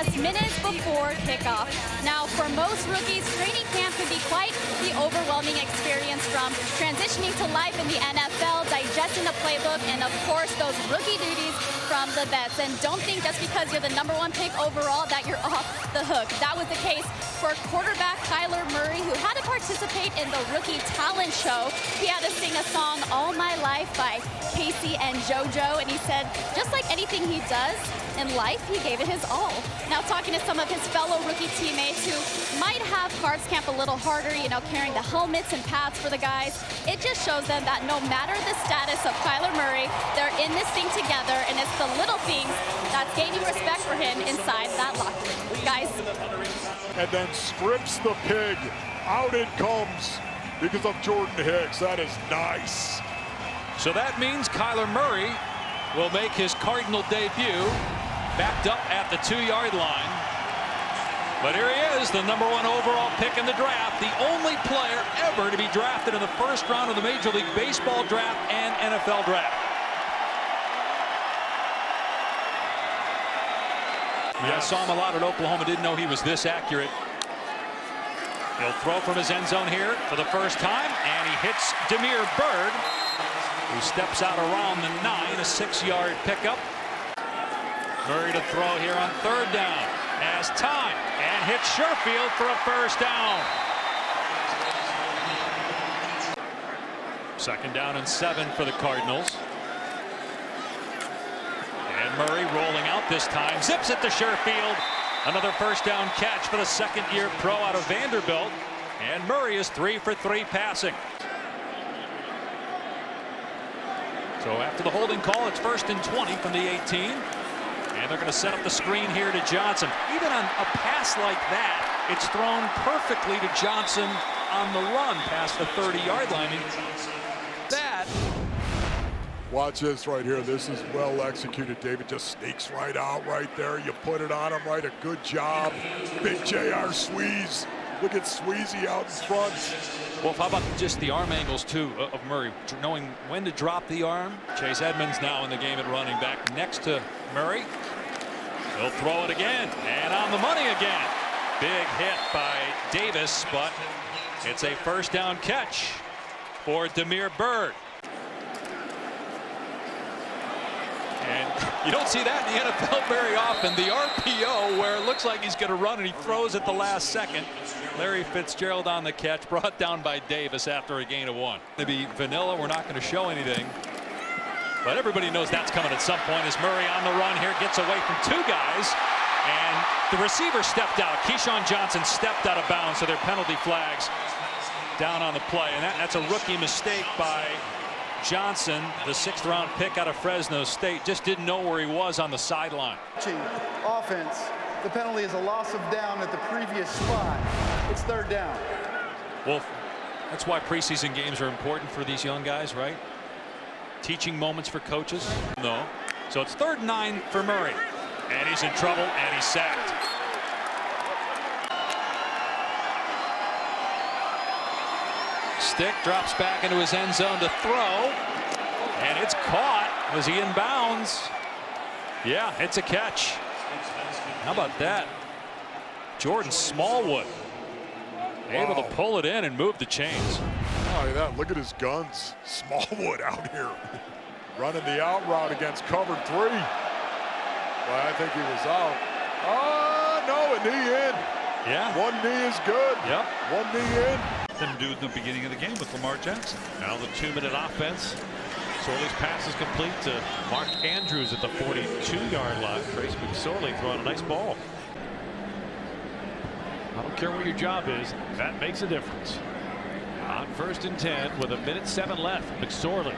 just minutes before kickoff. Now, for most rookies, training camp can be quite the overwhelming experience, from transitioning to life in the NFL, digesting the playbook, and of course, those rookie duties from the vets. And don't think just because you're the #1 pick overall that you're off the hook. That was the case for quarterback Kyler Murray, who had to participate in the rookie talent show. He had to sing a song, All My Life, by Casey and JoJo, and he said, just like anything he does in life, he gave it his all. Now, talking to some of his fellow rookie teammates who might have Cards Camp a little harder, carrying the helmets and pads for the guys, it just shows them that no matter the status of Kyler Murray, they're in this thing together, and it's the little things that's gaining respect for him inside that locker room. Guys. And then strips the pig. Out it comes because of Jordan Hicks. That is nice. So that means Kyler Murray will make his Cardinal debut backed up at the 2-yard line. But here he is, the #1 overall pick in the draft, the only player ever to be drafted in the first round of the Major League Baseball draft and NFL draft. Yeah, I saw him a lot at Oklahoma, didn't know he was this accurate. He'll throw from his end zone here for the first time, and he hits Demir Bird, who steps out around the 9, a 6-yard pickup. Murray to throw here on 3rd down. Has time and hits Sherfield for a first down. 2nd down and 7 for the Cardinals. And Murray rolling out this time, zips it to Sherfield. Another first down catch for the 2nd-year pro out of Vanderbilt. And Murray is 3 for 3 passing. So after the holding call, it's 1st and 20 from the 18. And they're going to set up the screen here to Johnson. Even on a pass like that, it's thrown perfectly to Johnson on the run past the 30-yard line. That. Watch this right here. This is well executed. David just sneaks right out right there. You put it on him right. A good job. Big JR Sweeze. Look at Sweezy out in front. Well, how about just the arm angles, too, of Murray, knowing when to drop the arm. Chase Edmonds now in the game at running back next to Murray. He'll throw it again, and on the money again. Big hit by Davis, but it's a first down catch for Demir Bird. And you don't see that in the NFL very often. The RPO, where it looks like he's going to run and he throws at the last second. Larry Fitzgerald on the catch, brought down by Davis after a gain of 1. To be vanilla, we're not going to show anything. But everybody knows that's coming at some point as Murray on the run here gets away from 2 guys. And the receiver stepped out. Keyshawn Johnson stepped out of bounds, so they're penalty flags down on the play. And that's a rookie mistake by Johnson, the 6th-round pick out of Fresno State. Just didn't know where he was on the sideline. Offense, the penalty is a loss of down at the previous spot. It's 3rd down. Well, that's why preseason games are important for these young guys, right? Teaching moments for coaches. No. So it's 3rd and 9 for Murray. And he's in trouble, and he's sacked. Stick drops back into his end zone to throw. And it's caught. Was he in bounds? Yeah, it's a catch. How about that? Jordan Smallwood able to pull it in and move the chains. Oh, look at that. Look at his guns. Smallwood out here running the out route against cover 3. Well, I think he was out. Oh, no, a knee in. Yeah. 1 knee is good. Yep. 1 knee in. Them do at the beginning of the game with Lamar Jackson. Now the 2-minute offense. Sorley's pass is complete to Mark Andrews at the 42-yard line. Trace McSorley throwing a nice ball. I don't care what your job is, that makes a difference. On 1st and 10 with 1:07 left, McSorley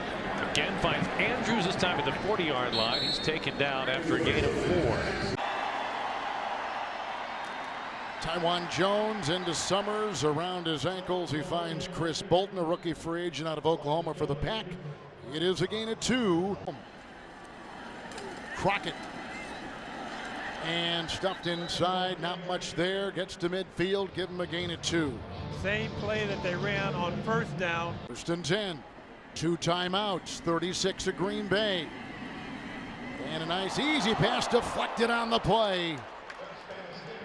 again finds Andrews this time at the 40-yard line. He's taken down after a gain of 4. Taiwan Jones into Summers around his ankles. He finds Chris Bolton, a rookie free agent out of Oklahoma for the Pack. It is a gain of 2. Crockett. And stuffed inside, not much there. Gets to midfield, give him a gain of 2. Same play that they ran on 1st down. 1st and 10. 2 timeouts, 36 of Green Bay. And a nice easy pass deflected on the play.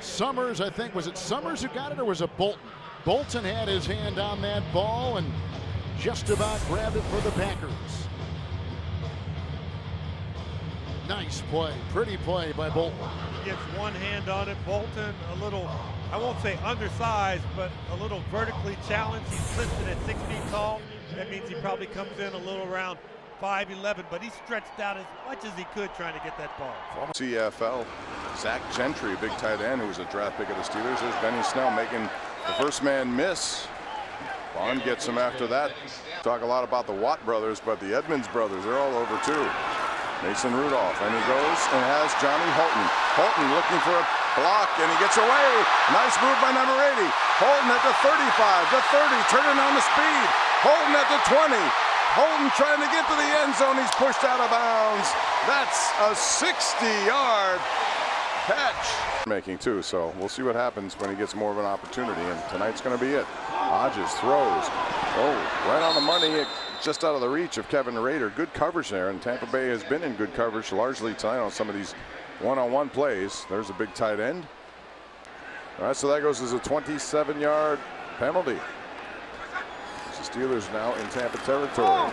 Summers, I think, was it Summers who got it, or was it Bolton? Bolton had his hand on that ball and just about grabbed it for the Packers. Nice play, pretty play by Bolton. He gets one hand on it. Bolton, a little, I won't say undersized, but a little vertically challenged. He's listed at 6 feet tall. That means he probably comes in a little around 5'11", but he stretched out as much as he could trying to get that ball. CFL, Zach Gentry, big tight end who was a draft pick of the Steelers. There's Benny Snell making the first man miss. Bond gets him after that. Talk a lot about the Watt brothers, but the Edmonds brothers, they're all over too. Mason Rudolph, and he goes and has Johnny Holton. Holton looking for a block, and he gets away. Nice move by number 80. Holton at the 35, the 30, turning on the speed. Holton at the 20. Holton trying to get to the end zone. He's pushed out of bounds. That's a 60-yard catch. Making too, so we'll see what happens when he gets more of an opportunity, and tonight's going to be it. Hodges throws. Oh, right on the money, just out of the reach of Kevin Rader. Good coverage there, and Tampa Bay has been in good coverage largely tonight on some of these one-on-one plays. There's a big tight end. All right, so that goes as a 27-yard penalty. The Steelers now in Tampa territory.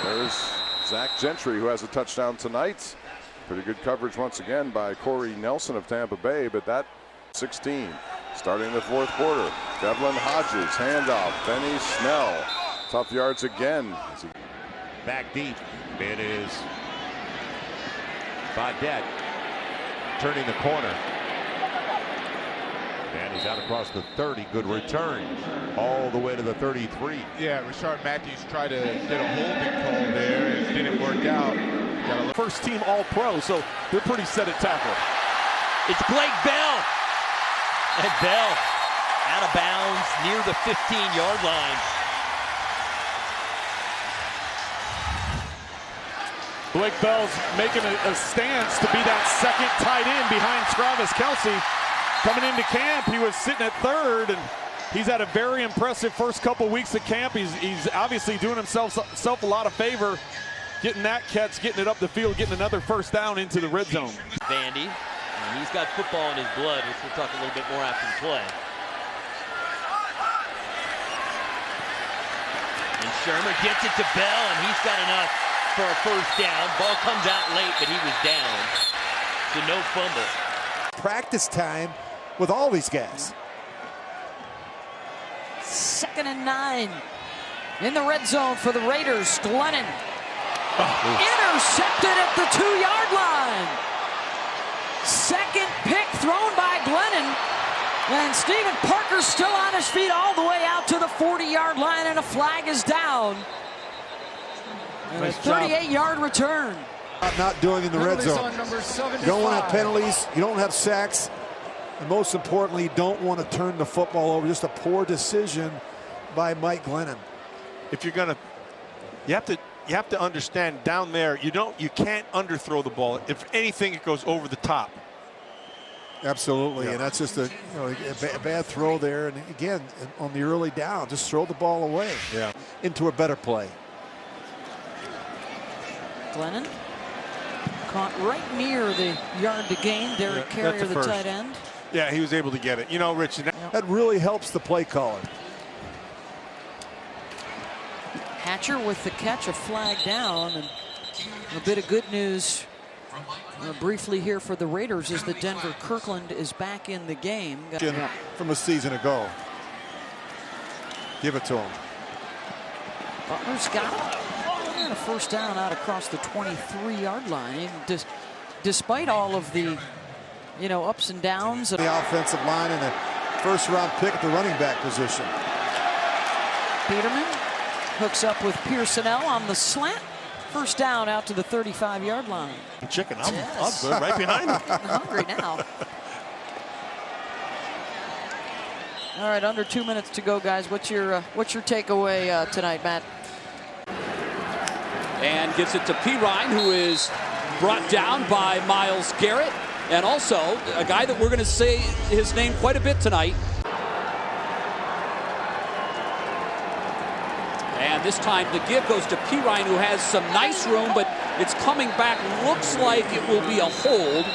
There's Zach Gentry, who has a touchdown tonight. Pretty good coverage once again by Corey Nelson of Tampa Bay, but that 16 starting the fourth quarter. Devlin Hodges, handoff, Benny Snell. Tough yards again. Back deep. It is Badet turning the corner. And he's out across the 30. Good return. All the way to the 33. Yeah, Rashard Matthews tried to get a holding call there. It didn't work out. Got a first team All-Pro, so they're pretty set at tackle. It's Blake Bell. And Bell out of bounds near the 15-yard line. Blake Bell's making a stance to be that second tight end behind Travis Kelce. Coming into camp, he was sitting at third, and he's had a very impressive first couple weeks at camp. He's obviously doing himself a lot of favor, getting that catch, getting it up the field, getting another first down into the red zone. Vandy, and he's got football in his blood, which we'll talk a little bit more after the play. And Sherman gets it to Bell, and he's got enough for a first down. Ball comes out late, but he was down. So no fumble. Practice time with all these guys. 2nd and 9 in the red zone for the Raiders. Glennon intercepted at the 2-yard line. Second pick thrown by Glennon, and Stephen Parker's still on his feet all the way out to the 40-yard line, and a flag is down. And nice a 38-yard return. Not doing in the red zone. You don't want to have penalties. You don't have sacks. And most importantly, you don't want to turn the football over. Just a poor decision by Mike Glennon. If you're gonna, you have to understand down there. You can't underthrow the ball. If anything, it goes over the top. Absolutely, and that's just a bad throw there. And again, on the early down, just throw the ball away. Yeah, into a better play. Glennon caught right near the yard to gain. Derek Carrier, the tight end. Yeah, he was able to get it. You know, Rich, that really helps the play caller. Hatcher with the catch, a flag down, and a bit of good news briefly here for the Raiders is that Denver Kirkland is back in the game. From a season ago. Give it to him. Butler's got it. And a first down out across the 23-yard line. And despite all of the, ups and downs. The offensive line and the first-round pick at the running back position. Peterman hooks up with Pearsonell on the slant. First down out to the 35-yard line. Chicken, I'm good, right behind him. I'm hungry now. All right, under 2 minutes to go, guys. What's your takeaway tonight, Matt? And gets it to Perine, who is brought down by Myles Garrett, and also a guy that we're going to say his name quite a bit tonight. And this time the give goes to Perine, who has some nice room, but it's coming back. Looks like it will be a hold.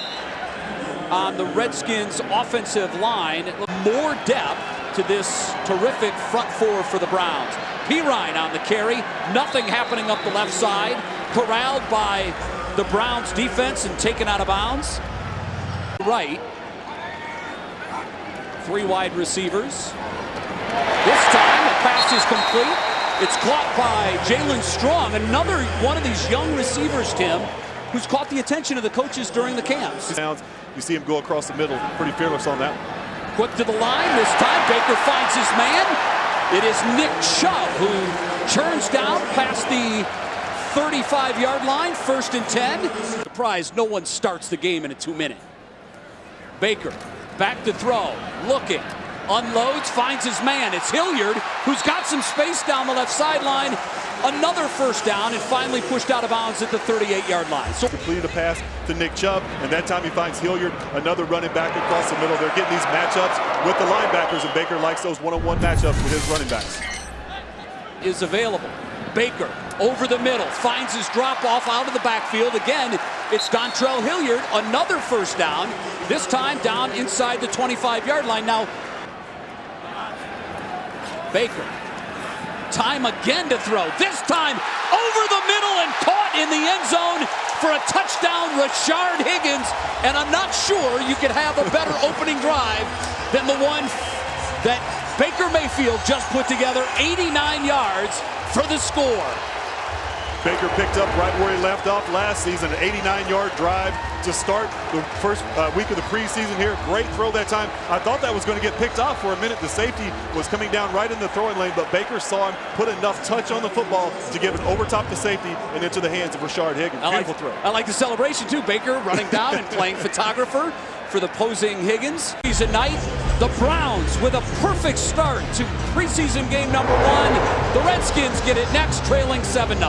on the Redskins' offensive line. More depth to this terrific front four for the Browns. Perine on the carry. Nothing happening up the left side. Corralled by the Browns defense and taken out of bounds. Right. 3 wide receivers. This time the pass is complete. It's caught by Jalen Strong, another one of these young receivers, Tim, who's caught the attention of the coaches during the camps. You see him go across the middle, pretty fearless on that. Quick to the line, this time Baker finds his man. It is Nick Chubb who churns down past the 35-yard line, 1st and 10. Surprised no one starts the game in a 2-minute. Baker back to throw, looking, unloads, finds his man. It's Hilliard who's got some space down the left sideline. Another 1st down and finally pushed out of bounds at the 38-yard line. So completed a pass to Nick Chubb, and that time he finds Hilliard, another running back across the middle. They're getting these matchups with the linebackers, and Baker likes those one-on-one matchups with his running backs. Is available. Baker over the middle, finds his drop-off out of the backfield. Again, it's Dontrell Hilliard, another 1st down, this time down inside the 25-yard line. Now, Baker, time again to throw, this time over the middle and caught in the end zone for a touchdown, Rashard Higgins. And I'm not sure you could have a better opening drive than the one that Baker Mayfield just put together, 89 yards for the score. Baker picked up right where he left off last season, an 89-yard drive to start the first week of the preseason here. Great throw that time. I thought that was going to get picked off for a minute. The safety was coming down right in the throwing lane, but Baker saw him, put enough touch on the football to give it over top the safety and into the hands of Rashard Higgins. Beautiful throw. I like the celebration too. Baker running down and playing photographer for the posing Higgins. Season night, the Browns with a perfect start to preseason game number 1. The Redskins get it next, trailing 7-0.